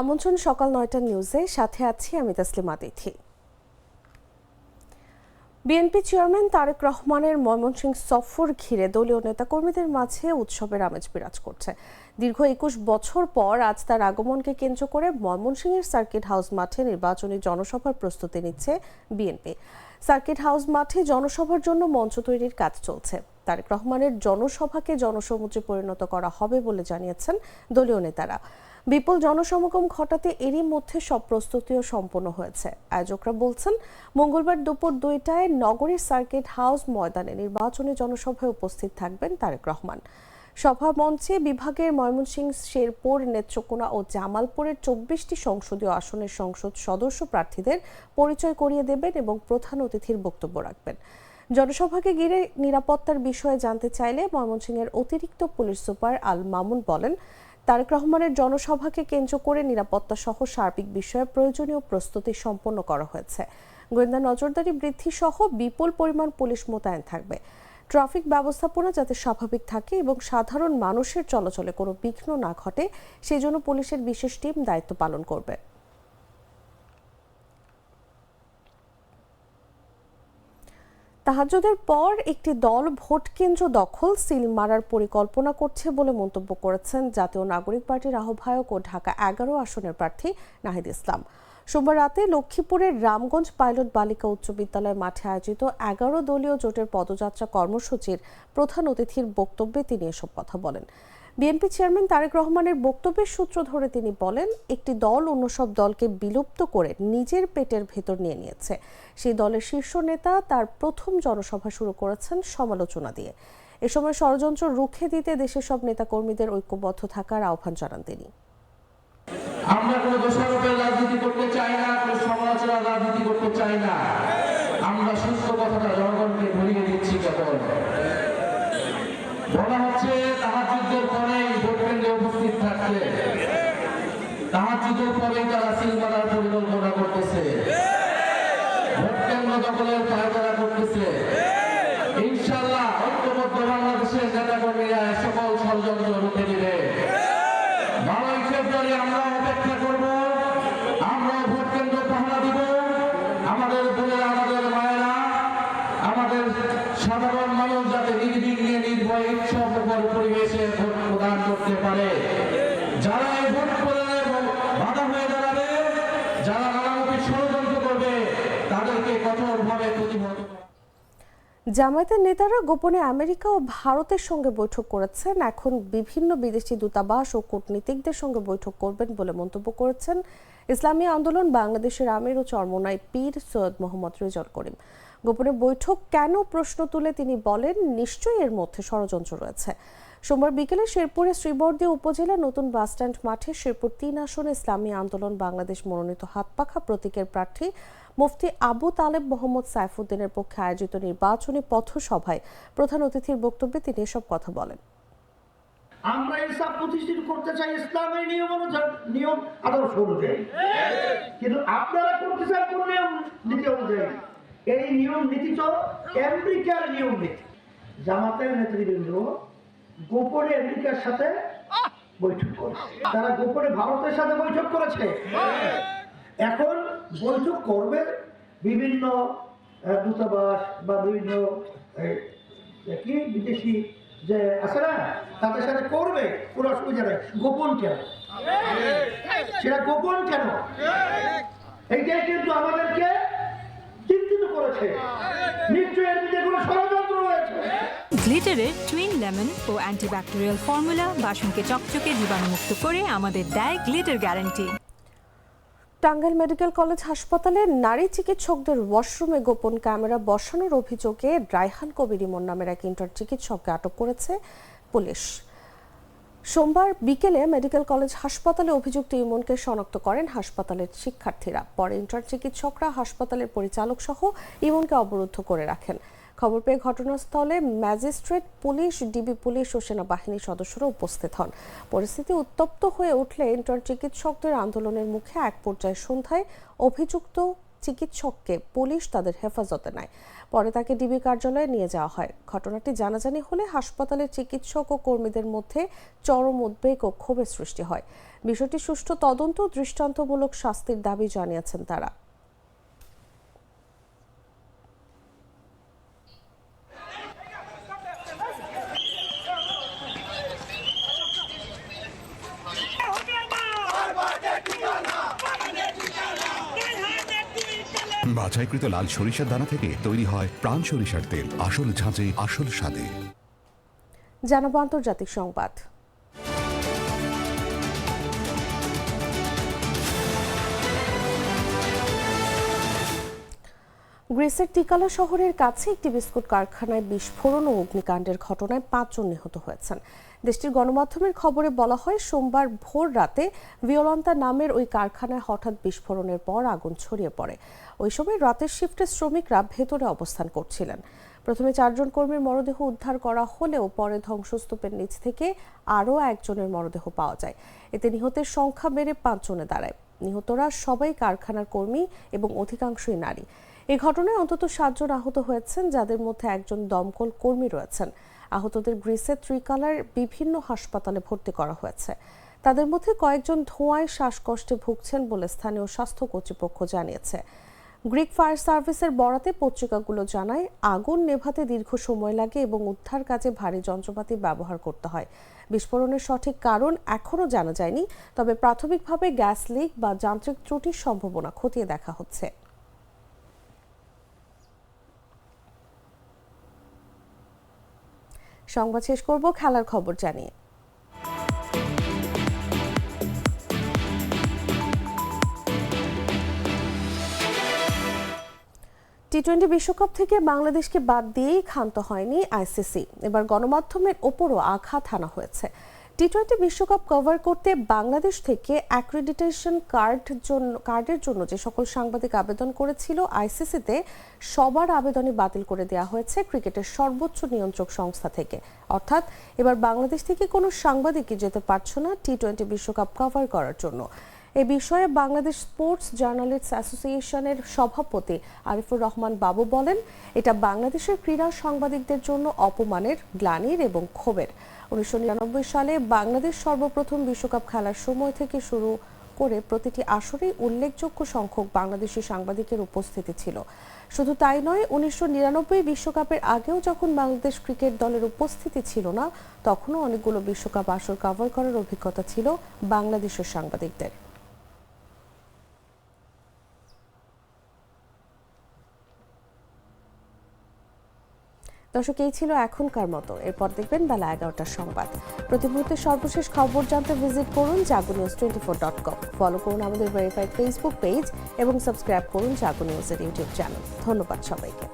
আমন্ত্রণ সকাল ৯টার নিউজে, সাথে আছি আমি তাসলিমা তিথি। বিএনপি চেয়ারম্যান তারেক রহমানের ময়মনসিংহ সফর ঘিরে দলীয় নেতাকর্মীদের মাঝে উৎসবের আমেজ বিরাজ করছে। দীর্ঘ ২১ বছর পর আজ তার আগমনকে কেন্দ্র করে ময়মনসিংহের সার্কিট হাউস মাঠে নির্বাচনী জনসভার প্রস্তুতি নিচ্ছে বিএনপি। সার্কিট হাউস মাঠে জনসভার জন্য মঞ্চ তৈরির কাজ চলছে। তারেক রহমানের জনসভাকে জনসমুদ্রে পরিণত করা হবে বলে জানিয়েছেন দলীয় নেতারা। বিপুল জনসমাগম ঘটাতে এরই মধ্যে সব প্রস্তুতিও সম্পন্ন হয়েছে। আয়োজকরা বলছেন, মঙ্গলবার দুপুর ২টায় নগরীর সার্কিট হাউস ময়দানে নির্বাচনী জনসভায় উপস্থিত থাকবেন তারেক রহমান। সভা মঞ্চে বিভাগের ময়মনসিংহ, শেরপুর, নেত্রকোনা ও জামালপুরের ২৪টি সংসদীয় আসনের সংসদ সদস্য প্রার্থীদের পরিচয় করিয়ে দেবেন এবং প্রধান অতিথির বক্তব্য রাখবেন। জনসভাকে ঘিরে নিরাপত্তার বিষয়ে জানতে চাইলে ময়মনসিংহের অতিরিক্ত পুলিশ সুপার আল মামুন বলেন, তারেক রহমানের জনসভাকে কেন্দ্র করে নিরাপত্তা সহ সার্বিক বিষয়ে প্রয়োজনীয় প্রস্তুতি সম্পন্ন করা হয়েছে। গোয়েন্দা নজরদারি বৃদ্ধি সহ বিপুল পরিমাণ পুলিশ মোতায়েন থাকবে। ট্রাফিক ব্যবস্থাপনা যাতে স্বাভাবিক থাকে এবং সাধারণ মানুষের চলাচলে কোনো বিঘ্ন না ঘটে, সেজন্য পুলিশের বিশেষ টিম দায়িত্ব পালন করবে। তাহাজ্জুদের পর একটি দল ভোট কেন্দ্র দখল, সিল মারার পরিকল্পনা করছে বলে মন্তব্য করেছেন জাতীয় নাগরিক পার্টির আহ্বায়ক ও ঢাকা ১১ আসনের প্রার্থী নাহিদ ইসলাম। সোমবার রাতে লক্ষ্মীপুরের রামগঞ্জ পাইলট বালিকা উচ্চ বিদ্যালয় মাঠে আয়োজিত ১১ দলীয় জোটের পদযাত্রা কর্মসূচির প্রধান অতিথির বক্তব্যে তিনি এসব কথা বলেন। বিএনপি চেয়ারম্যান তারেক রহমানের বক্তব্যের সূত্র ধরে তিনি বলেন, একটি দল অন্য সব দলকে বিলুপ্ত করে নিজের পেটের ভেতর নিয়ে নিয়েছে। সেই দলের শীর্ষ নেতা তার প্রথম জনসভা শুরু করেছেন সমালোচনা দিয়ে। এ সময় ষড়যন্ত্র রুখে দিতে দেশের সব নেতাকর্মীদের ঐক্যবদ্ধ থাকার আহ্বান জানান তিনি। আমরা কোনো দোষারোপের রাজনীতি করতে চাই না, কোনো সমালোচনার রাজনীতি করতে চাই না। আমরা সুস্থ কথাটা জনগণকে ভুলিয়ে দিচ্ছি। কেবল বলা হচ্ছে তাহাজ্জুদের পরেই ভোট কেন্দ্রে উপস্থিত থাকতে, তাহাজ্জুদের পরেই তারা সিল মারার পরিকল্পনা করতেছে, ভোট কেন্দ্র দখলের পায়তারা করতেছে। ইনশাআল্লাহ ঐক্যবদ্ধ বাংলাদেশের নেতাকর্মীরা সকল ষড়যন্ত্র রুখে দিবে। 12ই ফেব্রুয়ারি আমরা অপেক্ষা করব, আমরা ভোট কেন্দ্র পাহারা দিব। আমাদের বোনেরা, আমাদের মায়েরা, আমাদের সাধারণ মানুষ যাতে নির্বিঘ্নে নির্ভয়ে উৎসবমুখর পরিবেশে ভোট প্রদান করতে পারে। যারা এই ভোট প্রদানে বাধা হয়ে দাঁড়াবে, যারা নানামুখী ষড়যন্ত্র করবে, তাদেরকে কঠোরভাবে প্রতিহত। জামায়াতের নেতারা গোপনে আমেরিকা ও ভারতের সঙ্গে বৈঠক করেছেন। এখন বিভিন্ন বিদেশি দূতাবাস ও কূটনীতিকদের সঙ্গে বৈঠক করবেন বলে মন্তব্য করেছেন ইসলামী আন্দোলন বাংলাদেশের আমির ও চরমোনাই পীর সৈয়দ মোহাম্মদ রেজাউল করিম। গোপনে বৈঠক কেন প্রশ্ন তুলে তিনি বলেন, নিশ্চয়ই এর মধ্যে ষড়যন্ত্র রয়েছে। সোমবার বিকেলে শেরপুরের শ্রীবর্দী উপজেলা নতুন বাসস্ট্যান্ড মাঠে শেরপুর ৩ আসনে ইসলামী আন্দোলন বাংলাদেশ মনোনীত হাতপাখা প্রতীকের প্রার্থী মুফতি আবু তালেব মোহাম্মদ সাইফুদ্দিনের পক্ষে আয়োজিত নির্বাচনী পথসভায় প্রধান অতিথির বক্তব্যে তিনি এসব কথা বলেন। আমরা ইনসাফ প্রতিষ্ঠিত করতে চাই ইসলামের নিয়ম আদর্শ অনুযায়ী, কিন্তু আপনারা করতে চান কোন নিয়ম নীতি অনুযায়ী? এই নিয়ম নীতি তো আমেরিকার নিয়ম নীতি। জামাতের নেতৃবৃন্দ গোপনে আমেরিকার সাথে বৈঠক করেছে, তারা গোপনে ভারতের সাথে বৈঠক করেছে। এখন বৈঠক করবে বিভিন্ন দূতাবাস বা বিভিন্ন বিদেশি যে আছে না, তাদের সাথে করবে, কোনো অসুবিধা নেই। গোপন কেন? সেটা গোপন কেন? এইটাই কিন্তু আমাদেরকে চিন্তিত করেছে। নিশ্চয়ই এর মধ্যে কোনো ষড়যন্ত্র রয়েছে। গ্লিটারের টুইন লেমন ও অ্যান্টিব্যাকটেরিয়াল ফর্মুলা বাসনকে চকচকে জীবাণুমুক্ত করে আমাদের দেয় glitter guarantee. Tangail medical college হাসপাতালে নারী চিকিৎসকদের ওয়াশরুমে গোপন ক্যামেরা বসানোর অভিযোগে রায়হান কবির ইমন নামের এক ইন্টার্ন চিকিৎসককে আটক করেছে পুলিশ। সোমবার বিকেলে মেডিকেল কলেজ হাসপাতালে অভিযুক্ত ইমনকে শনাক্ত করেন হাসপাতালের শিক্ষার্থীরা। পরে ইন্টার্ন চিকিৎসকরা হাসপাতালের পরিচালক সহ ইমনকে অবরুদ্ধ করে রাখেন। খবর পেয়ে ঘটনাস্থলে ম্যাজিস্ট্রেট, পুলিশ, ডিবি পুলিশ ও সেনাবাহিনীর সদস্যরা উপস্থিত হন। পরিস্থিতি উত্তপ্ত হয়ে উঠলে ইন্টার্ন চিকিৎসকদের আন্দোলনের মুখে এক পর্যায়ে সন্ধ্যায় অভিযুক্ত চিকিৎসককে পুলিশ তাদের হেফাজতে নেয়। পরে তাকে ডিবি কার্যালয়ে নিয়ে যাওয়া হয়। ঘটনাটি জানাজানি হলে হাসপাতালের চিকিৎসক ও কর্মীদের মধ্যে চরম উদ্বেগ ও ক্ষোভের সৃষ্টি হয়। বিষয়টি সুষ্ঠু তদন্ত ও দৃষ্টান্তমূলক শাস্তির দাবি জানিয়েছেন তারা। বাছাইকৃত লাল সরিষার দানা থেকে তৈরি হয় প্রাণ সরিষার তেল, আসল ঝাঁঝে আসল স্বাদে। জানাবো আন্তর্জাতিক সংবাদ। গ্রিসের টিকালা শহরের কাছে একটি বিস্কুট কারখানায় বিস্ফোরণ ও অগ্নিকাণ্ডের ঘটনায় 5 জন নিহত হয়েছেন। দেশটির গণমাধ্যমের খবরে বলা হয়, সোমবার ভোর রাতে ভিওলান্তা নামের ওই কারখানায় হঠাৎ বিস্ফোরণের পর আগুন ছড়িয়ে পড়ে। ওই সময় রাতের শিফটে শ্রমিকরা ভেতরে অবস্থান করছিলেন। প্রথমে 4 জন কর্মীর মরদেহ উদ্ধার করা হলেও পরে ধ্বংসস্তূপের নিচ থেকে আরও একজনের মরদেহ পাওয়া যায়। এতে নিহতের সংখ্যা বেড়ে 5 জনে দাঁড়ায়। নিহতরা সবাই কারখানার কর্মী এবং অধিকাংশই নারী। এই ঘটনায় অন্তত 7 জন আহত হয়েছেন, যাদের মধ্যে একজন দমকল কর্মী রয়েছেন। আহতদের গ্রিসের ত্রিকালার বিভিন্ন হাসপাতালে ভর্তি করা হয়েছে। তাদের মধ্যে কয়েকজন ধোঁয়ায় শ্বাসকষ্টে ভুগছেন বলে স্থানীয় স্বাস্থ্য কর্তৃপক্ষ জানিয়েছে। গ্রিক ফায়ার সার্ভিসের বরাতে পত্রিকাগুলো জানায়, আগুন নেভাতে দীর্ঘ সময় লাগে এবং উদ্ধার কাজে ভারী যন্ত্রপাতি ব্যবহার করতে হয়। বিস্ফোরণের সঠিক কারণ এখনও জানা যায়নি, তবে প্রাথমিকভাবে গ্যাস লিক বা যান্ত্রিক ত্রুটির সম্ভাবনা খতিয়ে দেখা হচ্ছে। সংবাদ শেষ করব খেলার খবর জানিয়ে। টি-20 বিশ্বকাপ থেকে বাংলাদেশকে বাদ দিয়েই ক্ষান্ত হয়নি আইসিসি। এবার গণমাধ্যমের ওপরও আঘাত হানা হয়েছে। টি-20 বিশ্বকাপ কভার করতে বাংলাদেশ থেকে অ্যাক্রেডিটেশন কার্ডের জন্য যে সকল সাংবাদিক আবেদন করেছিল আইসিসিতে, সবার আবেদনই বাতিল করে দেওয়া হয়েছে ক্রিকেটের সর্বোচ্চ নিয়ন্ত্রক সংস্থা থেকে। অর্থাৎ এবার বাংলাদেশ থেকে কোনো সাংবাদিকই যেতে পারছে না টি-20 বিশ্বকাপ কভার করার জন্য। এ বিষয়ে বাংলাদেশ স্পোর্টস জার্নালিস্টস অ্যাসোসিয়েশনের সভাপতি আরিফুর রহমান বাবু বলেন, এটা বাংলাদেশের ক্রীড়া সাংবাদিকদের জন্য অপমানের, গ্লানির এবং ক্ষোভের। 1999 সালে বাংলাদেশ সর্বপ্রথম বিশ্বকাপ খেলার সময় থেকে শুরু করে প্রতিটি আসরেই উল্লেখযোগ্য সংখ্যক বাংলাদেশি সাংবাদিকের উপস্থিতি ছিল। শুধু তাই নয়, 1999 বিশ্বকাপের আগেও যখন বাংলাদেশ ক্রিকেট দলের উপস্থিতি ছিল না, তখনও অনেকগুলো বিশ্বকাপ আসর কভার করার অভিজ্ঞতা ছিল বাংলাদেশের সাংবাদিকদের। দর্শক, এই ছিল এখনকার মতো। এরপর দেখবেন বেলা 11টার সংবাদ। প্রতি মুহূর্তে সর্বশেষ খবর জানতে ভিজিট করুন jagonews24.com। ফলো করুন আমাদের ভেরিফাইড ফেসবুক পেজ এবং সাবস্ক্রাইব করুন জাগো নিউজের ইউটিউব চ্যানেল। ধন্যবাদ সবাইকে।